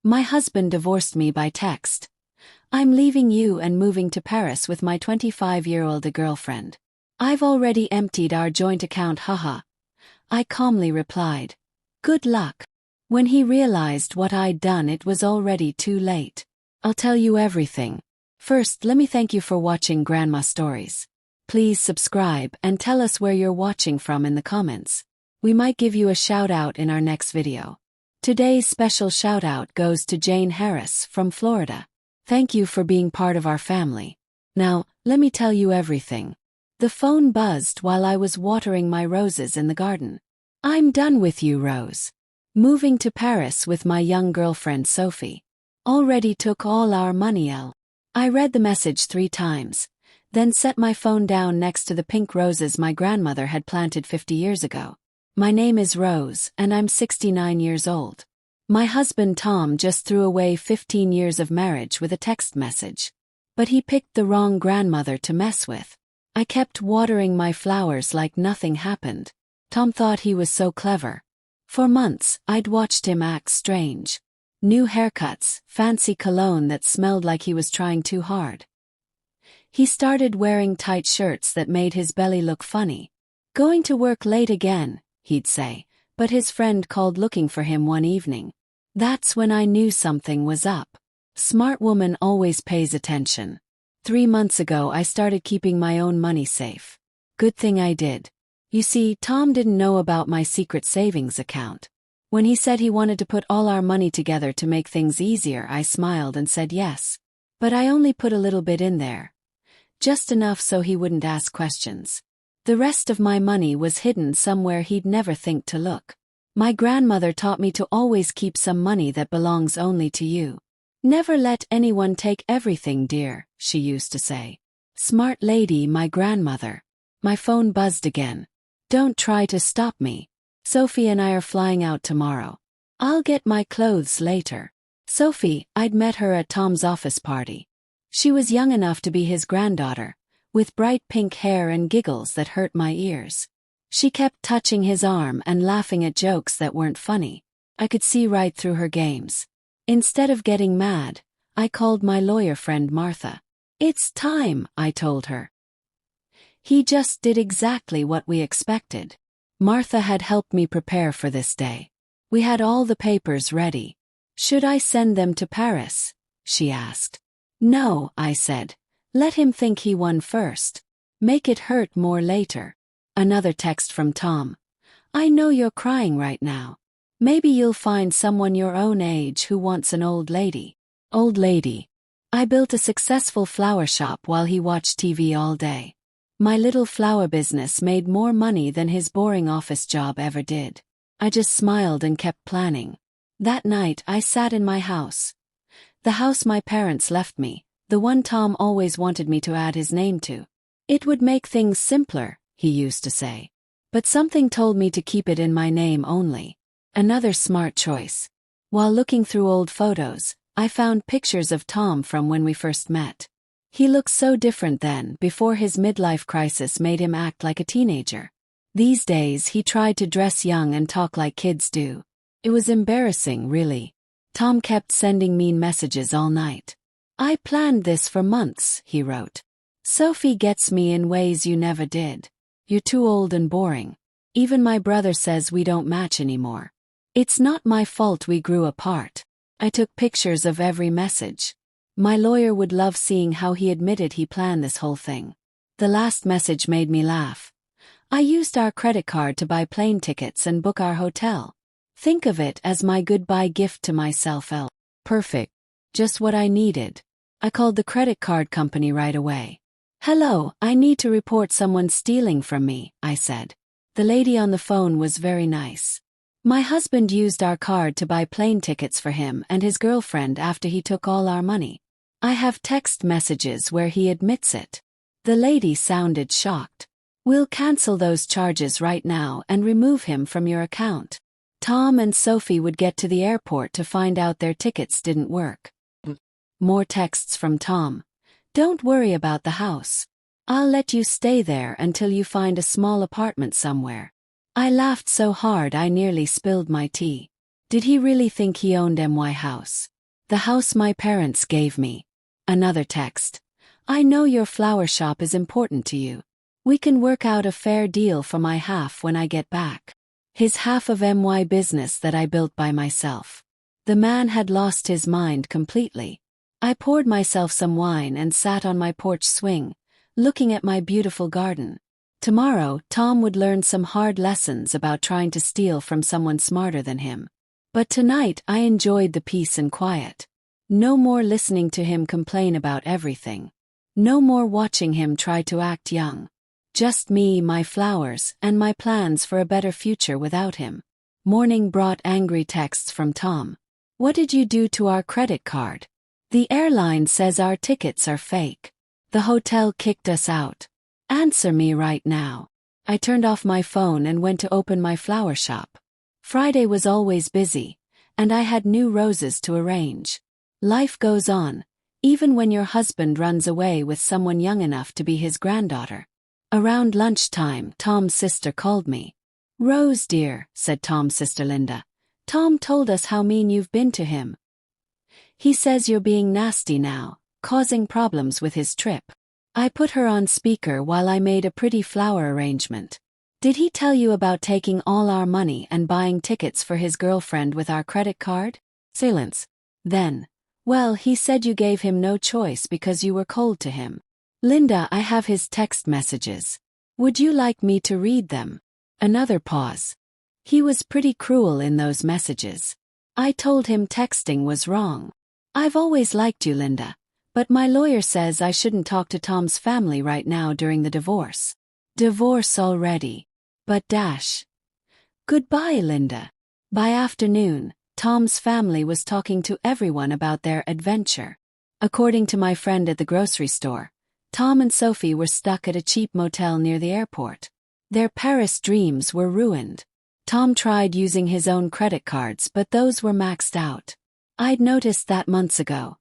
My husband divorced me by text. I'm leaving you and moving to Paris with my 25-year-old girlfriend. I've already emptied our joint account, haha. I calmly replied. Good luck. When he realized what I'd done, it was already too late. I'll tell you everything. First, let me thank you for watching Grandma Stories. Please subscribe and tell us where you're watching from in the comments. We might give you a shout out in our next video. Today's special shout out goes to Jane Harris from Florida. Thank you for being part of our family. Now, let me tell you everything. The phone buzzed while I was watering my roses in the garden. I'm done with you, Rose. Moving to Paris with my young girlfriend Sophie. Already took all our money, L. I read the message 3 times, then set my phone down next to the pink roses my grandmother had planted 50 years ago. My name is Rose, and I'm 69 years old. My husband Tom just threw away 15 years of marriage with a text message. But he picked the wrong grandmother to mess with. I kept watering my flowers like nothing happened. Tom thought he was so clever. For months, I'd watched him act strange. New haircuts, fancy cologne that smelled like he was trying too hard. He started wearing tight shirts that made his belly look funny. Going to work late again, he'd say, but his friend called looking for him one evening. That's when I knew something was up. Smart woman always pays attention. 3 months ago I started keeping my own money safe. Good thing I did. You see, Tom didn't know about my secret savings account. When he said he wanted to put all our money together to make things easier, I smiled and said yes. But I only put a little bit in there. Just enough so he wouldn't ask questions. The rest of my money was hidden somewhere he'd never think to look. My grandmother taught me to always keep some money that belongs only to you. Never let anyone take everything, dear, she used to say. Smart lady, my grandmother. My phone buzzed again. Don't try to stop me. Sophie and I are flying out tomorrow. I'll get my clothes later. Sophie, I'd met her at Tom's office party. She was young enough to be his granddaughter, with bright pink hair and giggles that hurt my ears. She kept touching his arm and laughing at jokes that weren't funny. I could see right through her games. Instead of getting mad, I called my lawyer friend Martha. It's time, I told her. He just did exactly what we expected. Martha had helped me prepare for this day. We had all the papers ready. Should I send them to Paris? She asked. No, I said. Let him think he won first. Make it hurt more later. Another text from Tom. I know you're crying right now. Maybe you'll find someone your own age who wants an old lady. Old lady. I built a successful flower shop while he watched TV all day. My little flower business made more money than his boring office job ever did. I just smiled and kept planning. That night I sat in my house. The house my parents left me, the one Tom always wanted me to add his name to. It would make things simpler, he used to say. But something told me to keep it in my name only. Another smart choice. While looking through old photos, I found pictures of Tom from when we first met. He looked so different then, before his midlife crisis made him act like a teenager. These days he tried to dress young and talk like kids do. It was embarrassing, really. Tom kept sending mean messages all night. I planned this for months, he wrote. Sophie gets me in ways you never did. You're too old and boring. Even my brother says we don't match anymore. It's not my fault we grew apart. I took pictures of every message. My lawyer would love seeing how he admitted he planned this whole thing. The last message made me laugh. I used our credit card to buy plane tickets and book our hotel. Think of it as my goodbye gift to myself, L. Perfect. Just what I needed. I called the credit card company right away. Hello, I need to report someone stealing from me, I said. The lady on the phone was very nice. My husband used our card to buy plane tickets for him and his girlfriend after he took all our money. I have text messages where he admits it. The lady sounded shocked. We'll cancel those charges right now and remove him from your account. Tom and Sophie would get to the airport to find out their tickets didn't work. More texts from Tom. Don't worry about the house. I'll let you stay there until you find a small apartment somewhere. I laughed so hard I nearly spilled my tea. Did he really think he owned MY House? The house my parents gave me. Another text. I know your flower shop is important to you. We can work out a fair deal for my half when I get back. His half of my business that I built by myself. The man had lost his mind completely. I poured myself some wine and sat on my porch swing, looking at my beautiful garden. Tomorrow, Tom would learn some hard lessons about trying to steal from someone smarter than him. But tonight I enjoyed the peace and quiet. No more listening to him complain about everything. No more watching him try to act young. Just me, my flowers, and my plans for a better future without him. Morning brought angry texts from Tom. What did you do to our credit card? The airline says our tickets are fake. The hotel kicked us out. Answer me right now. I turned off my phone and went to open my flower shop. Friday was always busy, and I had new roses to arrange. Life goes on, even when your husband runs away with someone young enough to be his granddaughter. Around lunchtime, Tom's sister called me. Rose dear, said Tom's sister Linda. Tom told us how mean you've been to him. He says you're being nasty now, causing problems with his trip. I put her on speaker while I made a pretty flower arrangement. Did he tell you about taking all our money and buying tickets for his girlfriend with our credit card? Silence. Then, well, he said you gave him no choice because you were cold to him. Linda, I have his text messages. Would you like me to read them? Another pause. He was pretty cruel in those messages. I told him texting was wrong. I've always liked you, Linda, but my lawyer says I shouldn't talk to Tom's family right now during the divorce. Divorce already. But dash. Goodbye, Linda. By afternoon, Tom's family was talking to everyone about their adventure. According to my friend at the grocery store, Tom and Sophie were stuck at a cheap motel near the airport. Their Paris dreams were ruined. Tom tried using his own credit cards, but those were maxed out. I'd noticed that months ago.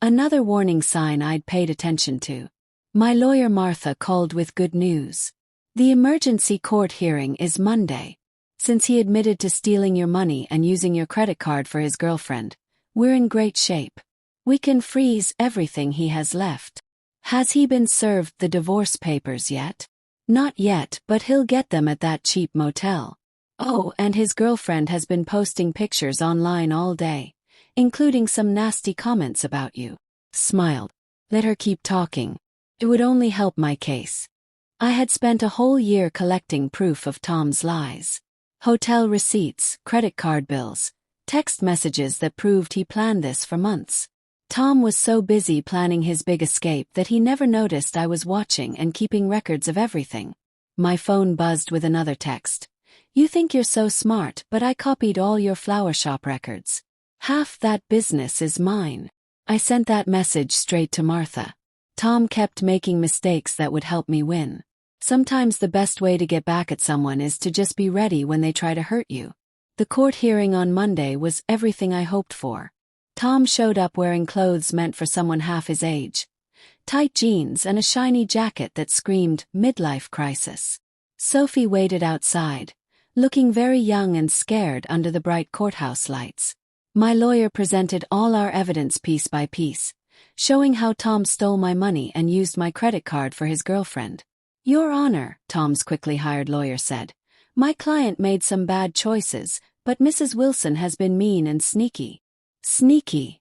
Another warning sign I'd paid attention to. My lawyer Martha called with good news. The emergency court hearing is Monday. Since he admitted to stealing your money and using your credit card for his girlfriend, we're in great shape. We can freeze everything he has left. Has he been served the divorce papers yet? Not yet, but he'll get them at that cheap motel. Oh, and his girlfriend has been posting pictures online all day, including some nasty comments about you. Smiled. Let her keep talking. It would only help my case. I had spent a whole year collecting proof of Tom's lies. Hotel receipts, credit card bills, text messages that proved he planned this for months. Tom was so busy planning his big escape that he never noticed I was watching and keeping records of everything. My phone buzzed with another text. You think you're so smart, but I copied all your flower shop records. Half that business is mine. I sent that message straight to Martha. Tom kept making mistakes that would help me win. Sometimes the best way to get back at someone is to just be ready when they try to hurt you. The court hearing on Monday was everything I hoped for. Tom showed up wearing clothes meant for someone half his age. Tight jeans and a shiny jacket that screamed midlife crisis. Sophie waited outside, looking very young and scared under the bright courthouse lights. My lawyer presented all our evidence piece by piece, showing how Tom stole my money and used my credit card for his girlfriend. Your Honor, Tom's quickly hired lawyer said, my client made some bad choices, but Mrs. Wilson has been mean and sneaky. Sneaky?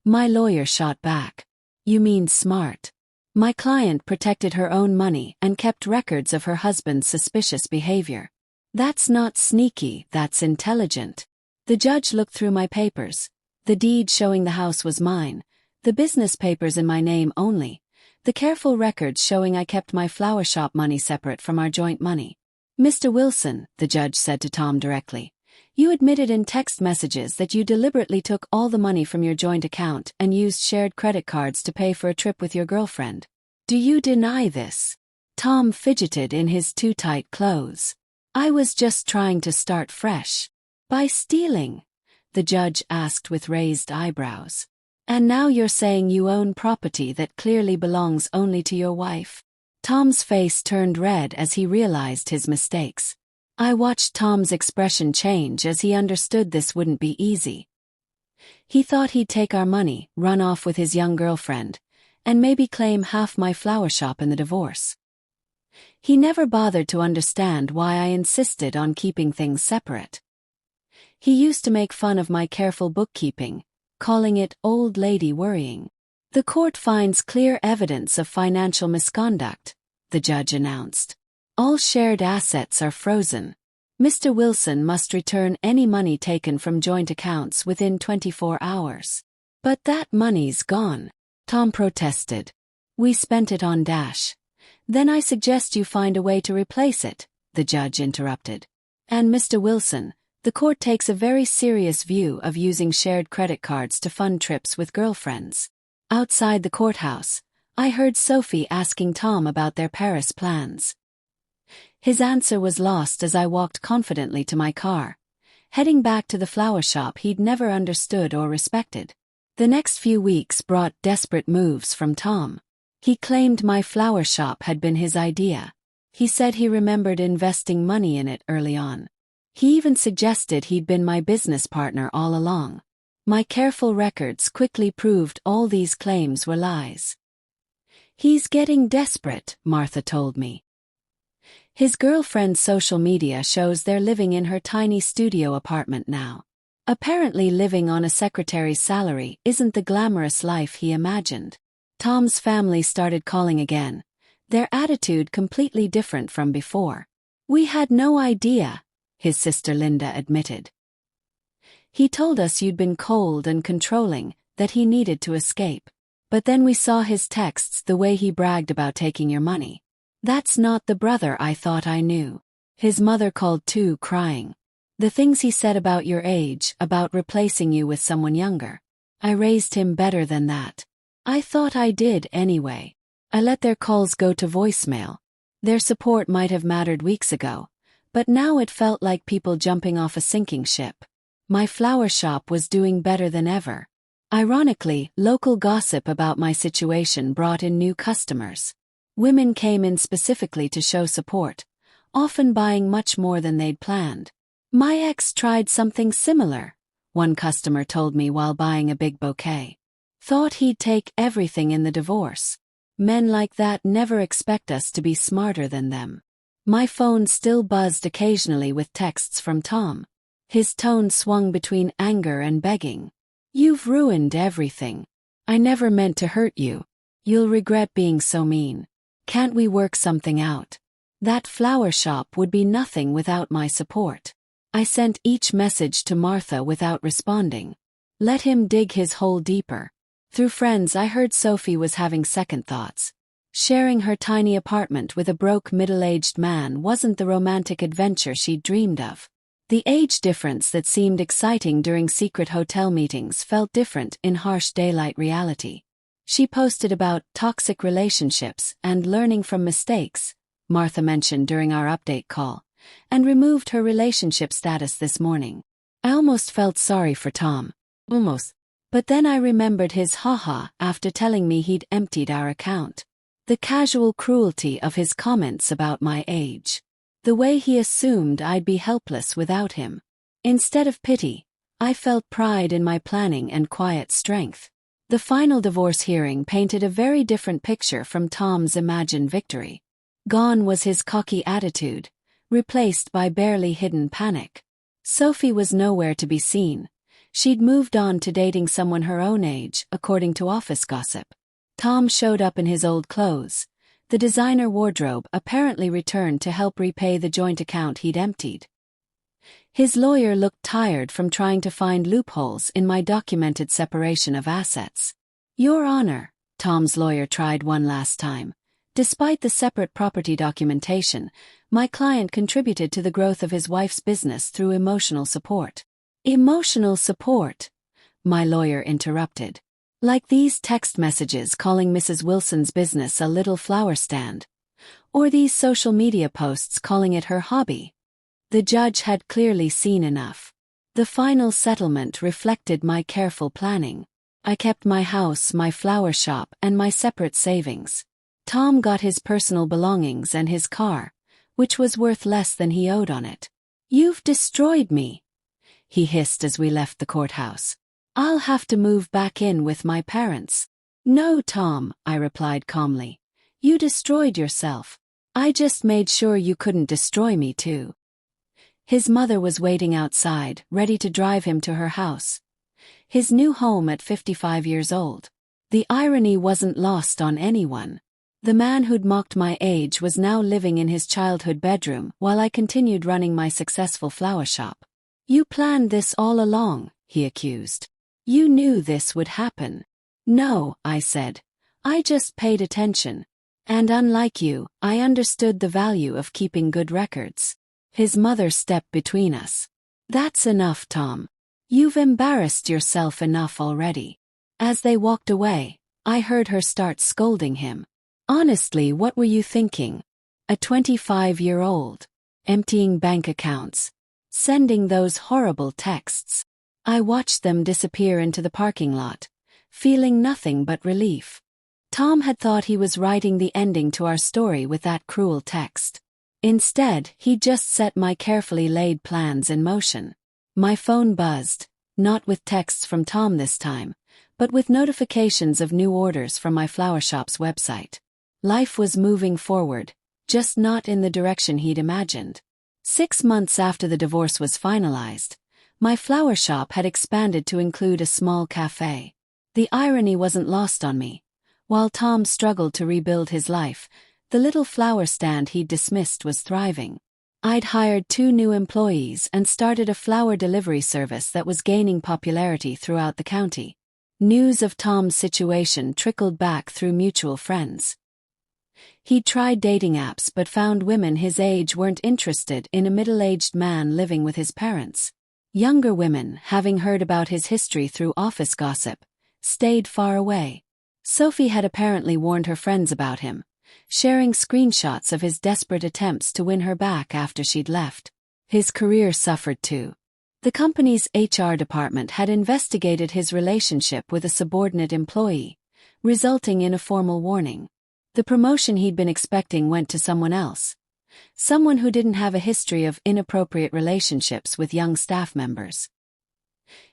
My lawyer shot back. You mean smart. My client protected her own money and kept records of her husband's suspicious behavior. That's not sneaky, that's intelligent. The judge looked through my papers. The deed showing the house was mine, the business papers in my name only, the careful records showing I kept my flower shop money separate from our joint money. Mr. Wilson, the judge said to Tom directly, you admitted in text messages that you deliberately took all the money from your joint account and used shared credit cards to pay for a trip with your girlfriend. Do you deny this? Tom fidgeted in his too tight clothes. I was just trying to start fresh. By stealing? The judge asked with raised eyebrows. And now you're saying you own property that clearly belongs only to your wife? Tom's face turned red as he realized his mistakes. I watched Tom's expression change as he understood this wouldn't be easy. He thought he'd take our money, run off with his young girlfriend, and maybe claim half my flower shop in the divorce. He never bothered to understand why I insisted on keeping things separate. He used to make fun of my careful bookkeeping, calling it old lady worrying. The court finds clear evidence of financial misconduct, the judge announced. All shared assets are frozen. Mr. Wilson must return any money taken from joint accounts within 24 hours. But that money's gone, Tom protested. We spent it on Dash. Then I suggest you find a way to replace it, the judge interrupted. And Mr. Wilson, the court takes a very serious view of using shared credit cards to fund trips with girlfriends. Outside the courthouse, I heard Sophie asking Tom about their Paris plans. His answer was lost as I walked confidently to my car, heading back to the flower shop he'd never understood or respected. The next few weeks brought desperate moves from Tom. He claimed my flower shop had been his idea. He said he remembered investing money in it early on. He even suggested he'd been my business partner all along. My careful records quickly proved all these claims were lies. He's getting desperate, Martha told me. His girlfriend's social media shows they're living in her tiny studio apartment now. Apparently living on a secretary's salary isn't the glamorous life he imagined. Tom's family started calling again, their attitude completely different from before. We had no idea, his sister Linda admitted. He told us you'd been cold and controlling, that he needed to escape. But then we saw his texts, the way he bragged about taking your money. That's not the brother I thought I knew. His mother called too, crying. The things he said about your age, about replacing you with someone younger. I raised him better than that. I thought I did anyway. I let their calls go to voicemail. Their support might have mattered weeks ago, but now it felt like people jumping off a sinking ship. My flower shop was doing better than ever. Ironically, local gossip about my situation brought in new customers. Women came in specifically to show support, often buying much more than they'd planned. My ex tried something similar, one customer told me while buying a big bouquet. Thought he'd take everything in the divorce. Men like that never expect us to be smarter than them. My phone still buzzed occasionally with texts from Tom. His tone swung between anger and begging. You've ruined everything. I never meant to hurt you. You'll regret being so mean. Can't we work something out? That flower shop would be nothing without my support. I sent each message to Martha without responding. Let him dig his hole deeper. Through friends I heard Sophie was having second thoughts. Sharing her tiny apartment with a broke middle-aged man wasn't the romantic adventure she'd dreamed of. The age difference that seemed exciting during secret hotel meetings felt different in harsh daylight reality. She posted about toxic relationships and learning from mistakes, Martha mentioned during our update call, and removed her relationship status this morning. I almost felt sorry for Tom. Almost. But then I remembered his haha after telling me he'd emptied our account. The casual cruelty of his comments about my age. The way he assumed I'd be helpless without him. Instead of pity, I felt pride in my planning and quiet strength. The final divorce hearing painted a very different picture from Tom's imagined victory. Gone was his cocky attitude, replaced by barely hidden panic. Sophie was nowhere to be seen. She'd moved on to dating someone her own age, according to office gossip. Tom showed up in his old clothes. The designer wardrobe apparently returned to help repay the joint account he'd emptied. His lawyer looked tired from trying to find loopholes in my documented separation of assets. Your Honor, Tom's lawyer tried one last time. Despite the separate property documentation, my client contributed to the growth of his wife's business through emotional support. Emotional support? My lawyer interrupted. Like these text messages calling Mrs. Wilson's business a little flower stand. Or these social media posts calling it her hobby. The judge had clearly seen enough. The final settlement reflected my careful planning. I kept my house, my flower shop, and my separate savings. Tom got his personal belongings and his car, which was worth less than he owed on it. You've destroyed me, he hissed as we left the courthouse. I'll have to move back in with my parents. No, Tom, I replied calmly. You destroyed yourself. I just made sure you couldn't destroy me too. His mother was waiting outside, ready to drive him to her house. His new home at 55 years old. The irony wasn't lost on anyone. The man who'd mocked my age was now living in his childhood bedroom while I continued running my successful flower shop. You planned this all along, he accused. You knew this would happen. No, I said. I just paid attention. And unlike you, I understood the value of keeping good records. His mother stepped between us. That's enough, Tom. You've embarrassed yourself enough already. As they walked away, I heard her start scolding him. Honestly, what were you thinking? A 25-year-old. Emptying bank accounts. Sending those horrible texts. I watched them disappear into the parking lot, feeling nothing but relief. Tom had thought he was writing the ending to our story with that cruel text. Instead, he just set my carefully laid plans in motion. My phone buzzed, not with texts from Tom this time, but with notifications of new orders from my flower shop's website. Life was moving forward, just not in the direction he'd imagined. 6 months after the divorce was finalized, my flower shop had expanded to include a small cafe. The irony wasn't lost on me. While Tom struggled to rebuild his life, the little flower stand he'd dismissed was thriving. I'd hired 2 new employees and started a flower delivery service that was gaining popularity throughout the county. News of Tom's situation trickled back through mutual friends. He'd tried dating apps but found women his age weren't interested in a middle-aged man living with his parents. Younger women, having heard about his history through office gossip, stayed far away. Sophie had apparently warned her friends about him, sharing screenshots of his desperate attempts to win her back after she'd left. His career suffered too. The company's HR department had investigated his relationship with a subordinate employee, resulting in a formal warning. The promotion he'd been expecting went to someone else. Someone who didn't have a history of inappropriate relationships with young staff members.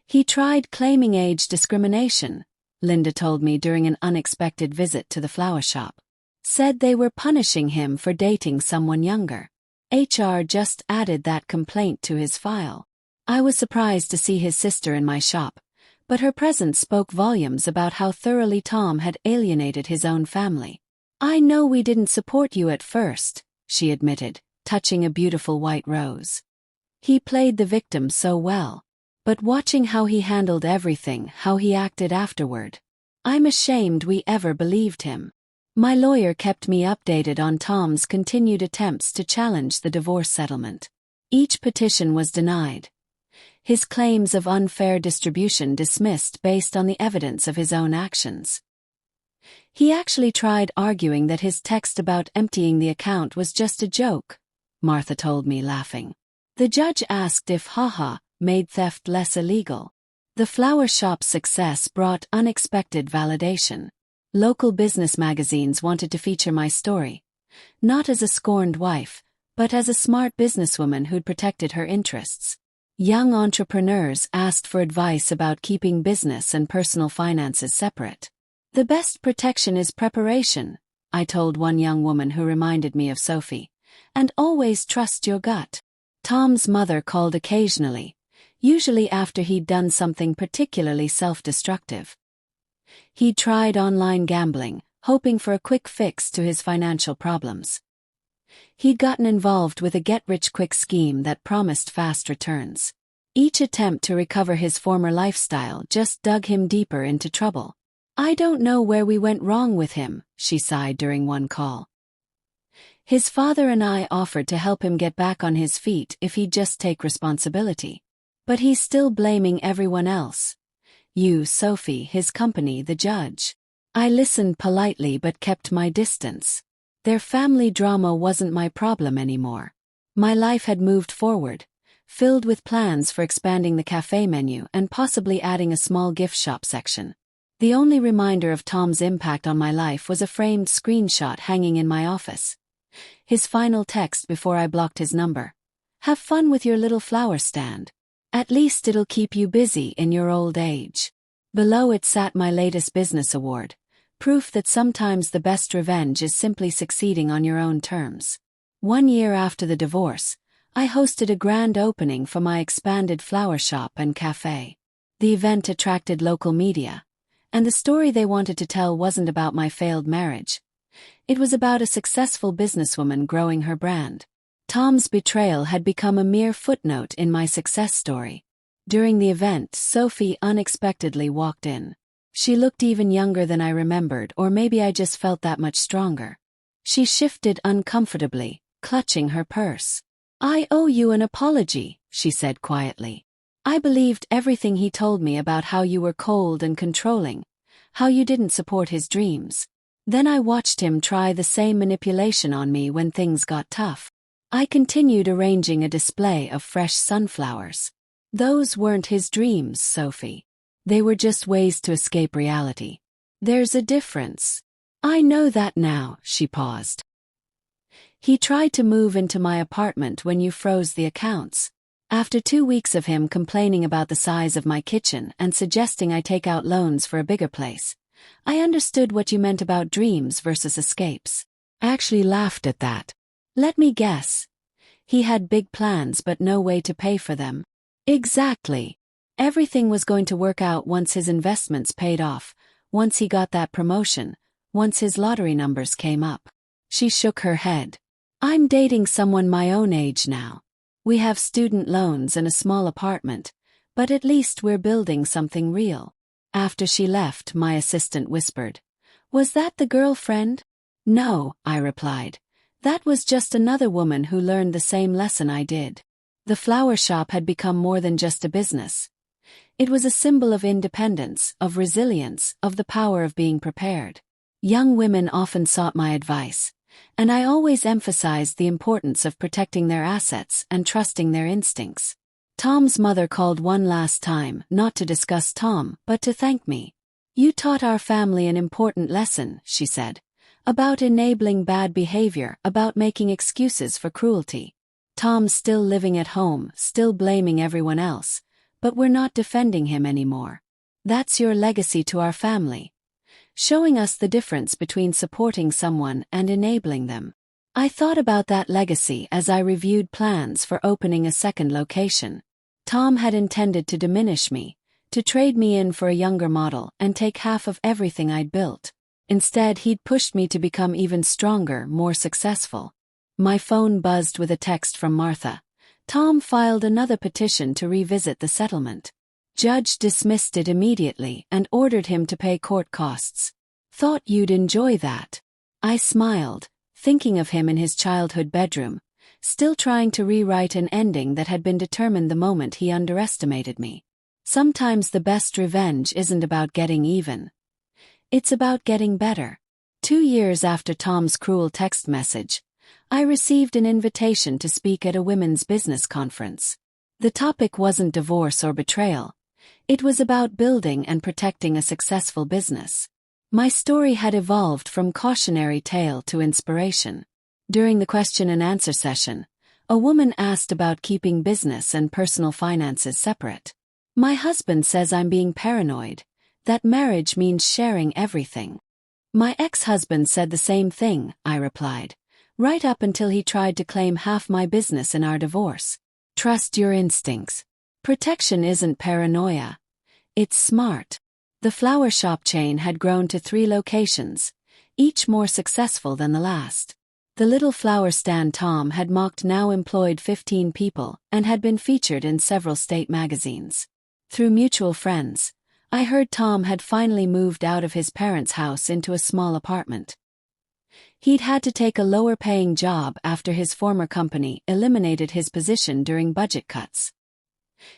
He tried claiming age discrimination, Linda told me during an unexpected visit to the flower shop. Said they were punishing him for dating someone younger. HR just added that complaint to his file. I was surprised to see his sister in my shop, but her presence spoke volumes about how thoroughly Tom had alienated his own family. I know we didn't support you at first, she admitted, touching a beautiful white rose. He played the victim so well. But watching how he handled everything, how he acted afterward, I'm ashamed we ever believed him. My lawyer kept me updated on Tom's continued attempts to challenge the divorce settlement. Each petition was denied. His claims of unfair distribution dismissed based on the evidence of his own actions. He actually tried arguing that his text about emptying the account was just a joke, Martha told me, laughing. The judge asked if haha made theft less illegal. The flower shop's success brought unexpected validation. Local business magazines wanted to feature my story, not as a scorned wife, but as a smart businesswoman who'd protected her interests. Young entrepreneurs asked for advice about keeping business and personal finances separate. The best protection is preparation, I told one young woman who reminded me of Sophie, and always trust your gut. Tom's mother called occasionally, usually after he'd done something particularly self-destructive. He'd tried online gambling, hoping for a quick fix to his financial problems. He'd gotten involved with a get-rich-quick scheme that promised fast returns. Each attempt to recover his former lifestyle just dug him deeper into trouble. I don't know where we went wrong with him, she sighed during one call. His father and I offered to help him get back on his feet if he'd just take responsibility. But he's still blaming everyone else. You, Sophie, his company, the judge. I listened politely but kept my distance. Their family drama wasn't my problem anymore. My life had moved forward, filled with plans for expanding the cafe menu and possibly adding a small gift shop section. The only reminder of Tom's impact on my life was a framed screenshot hanging in my office. His final text before I blocked his number. Have fun with your little flower stand. At least it'll keep you busy in your old age. Below it sat my latest business award, proof that sometimes the best revenge is simply succeeding on your own terms. 1 year after the divorce, I hosted a grand opening for my expanded flower shop and cafe. The event attracted local media, and the story they wanted to tell wasn't about my failed marriage. It was about a successful businesswoman growing her brand. Tom's betrayal had become a mere footnote in my success story. During the event, Sophie unexpectedly walked in. She looked even younger than I remembered, or maybe I just felt that much stronger. She shifted uncomfortably, clutching her purse. "I owe you an apology," she said quietly. "I believed everything he told me about how you were cold and controlling, how you didn't support his dreams. Then I watched him try the same manipulation on me when things got tough." I continued arranging a display of fresh sunflowers. "Those weren't his dreams, Sophie. They were just ways to escape reality. There's a difference." "I know that now," she paused. "He tried to move into my apartment when you froze the accounts. After 2 weeks of him complaining about the size of my kitchen and suggesting I take out loans for a bigger place, I understood what you meant about dreams versus escapes. I actually laughed at that. Let me guess. He had big plans but no way to pay for them." "Exactly. Everything was going to work out once his investments paid off, once he got that promotion, once his lottery numbers came up." She shook her head. "I'm dating someone my own age now. We have student loans and a small apartment, but at least we're building something real." After she left, my assistant whispered, "Was that the girlfriend?" "No," I replied. "That was just another woman who learned the same lesson I did." The flower shop had become more than just a business. It was a symbol of independence, of resilience, of the power of being prepared. Young women often sought my advice, and I always emphasized the importance of protecting their assets and trusting their instincts. Tom's mother called one last time, not to discuss Tom, but to thank me. "You taught our family an important lesson," she said, "about enabling bad behavior, about making excuses for cruelty. Tom's still living at home, still blaming everyone else, but we're not defending him anymore. That's your legacy to our family, showing us the difference between supporting someone and enabling them." I thought about that legacy as I reviewed plans for opening a second location. Tom had intended to diminish me, to trade me in for a younger model and take half of everything I'd built. Instead, he'd pushed me to become even stronger, more successful. My phone buzzed with a text from Martha. Tom filed another petition to revisit the settlement. Judge dismissed it immediately and ordered him to pay court costs. "Thought you'd enjoy that." I smiled, thinking of him in his childhood bedroom, still trying to rewrite an ending that had been determined the moment he underestimated me. Sometimes the best revenge isn't about getting even. It's about getting better. 2 years after Tom's cruel text message, I received an invitation to speak at a women's business conference. The topic wasn't divorce or betrayal. It was about building and protecting a successful business. My story had evolved from cautionary tale to inspiration. During the question and answer session, a woman asked about keeping business and personal finances separate. "My husband says I'm being paranoid, that marriage means sharing everything." "My ex-husband said the same thing," I replied, "right up until he tried to claim half my business in our divorce." Trust your instincts. Protection isn't paranoia. It's smart. The flower shop chain had grown to 3 locations, each more successful than the last. The little flower stand Tom had mocked now employed 15 people and had been featured in several state magazines. Through mutual friends, I heard Tom had finally moved out of his parents' house into a small apartment. He'd had to take a lower-paying job after his former company eliminated his position during budget cuts.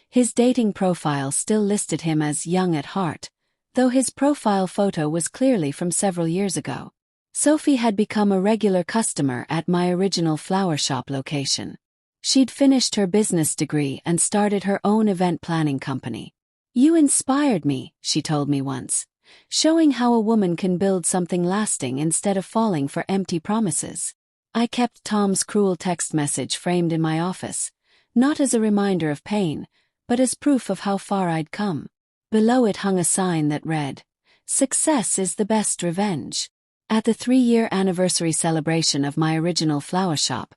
His dating profile still listed him as young at heart, though his profile photo was clearly from several years ago. Sophie had become a regular customer at my original flower shop location. She'd finished her business degree and started her own event planning company. "You inspired me," she told me once, showing how a woman can build something lasting instead of falling for empty promises. I kept Tom's cruel text message framed in my office, not as a reminder of pain, but as proof of how far I'd come. Below it hung a sign that read, "Success is the best revenge." At the 3-year anniversary celebration of my original flower shop,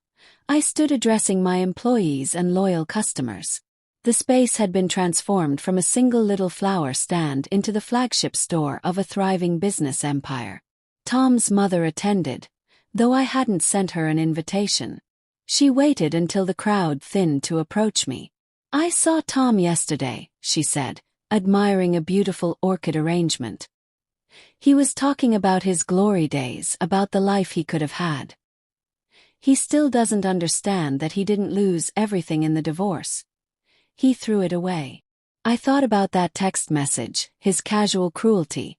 I stood addressing my employees and loyal customers. The space had been transformed from a single little flower stand into the flagship store of a thriving business empire. Tom's mother attended, though I hadn't sent her an invitation. She waited until the crowd thinned to approach me. "I saw Tom yesterday," she said, admiring a beautiful orchid arrangement. "He was talking about his glory days, about the life he could have had. He still doesn't understand that he didn't lose everything in the divorce. He threw it away." I thought about that text message, his casual cruelty,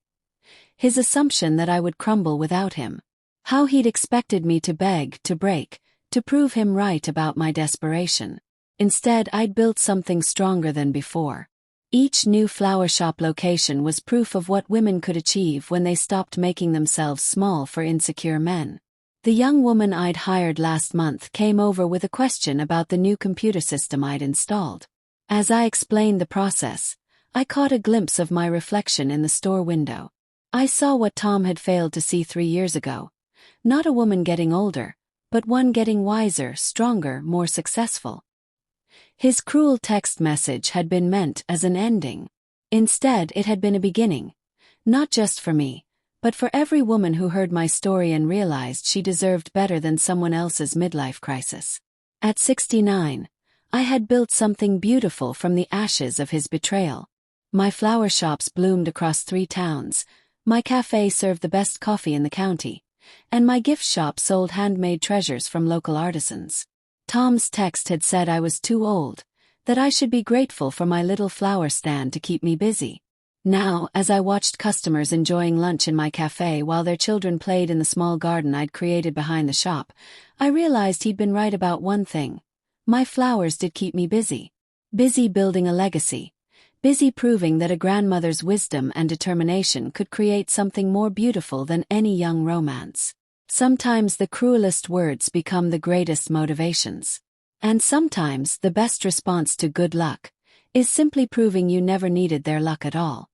his assumption that I would crumble without him, how he'd expected me to beg, to break, to prove him right about my desperation. Instead, I'd built something stronger than before. Each new flower shop location was proof of what women could achieve when they stopped making themselves small for insecure men. The young woman I'd hired last month came over with a question about the new computer system I'd installed. As I explained the process, I caught a glimpse of my reflection in the store window. I saw what Tom had failed to see 3 years ago. Not a woman getting older, but one getting wiser, stronger, more successful. His cruel text message had been meant as an ending. Instead, it had been a beginning. Not just for me, but for every woman who heard my story and realized she deserved better than someone else's midlife crisis. At 69, I had built something beautiful from the ashes of his betrayal. My flower shops bloomed across 3 towns, my cafe served the best coffee in the county, and my gift shop sold handmade treasures from local artisans. Tom's text had said I was too old, that I should be grateful for my little flower stand to keep me busy. Now, as I watched customers enjoying lunch in my cafe while their children played in the small garden I'd created behind the shop, I realized he'd been right about one thing. My flowers did keep me busy. Busy building a legacy. Busy proving that a grandmother's wisdom and determination could create something more beautiful than any young romance. Sometimes the cruelest words become the greatest motivations. And sometimes the best response to good luck is simply proving you never needed their luck at all.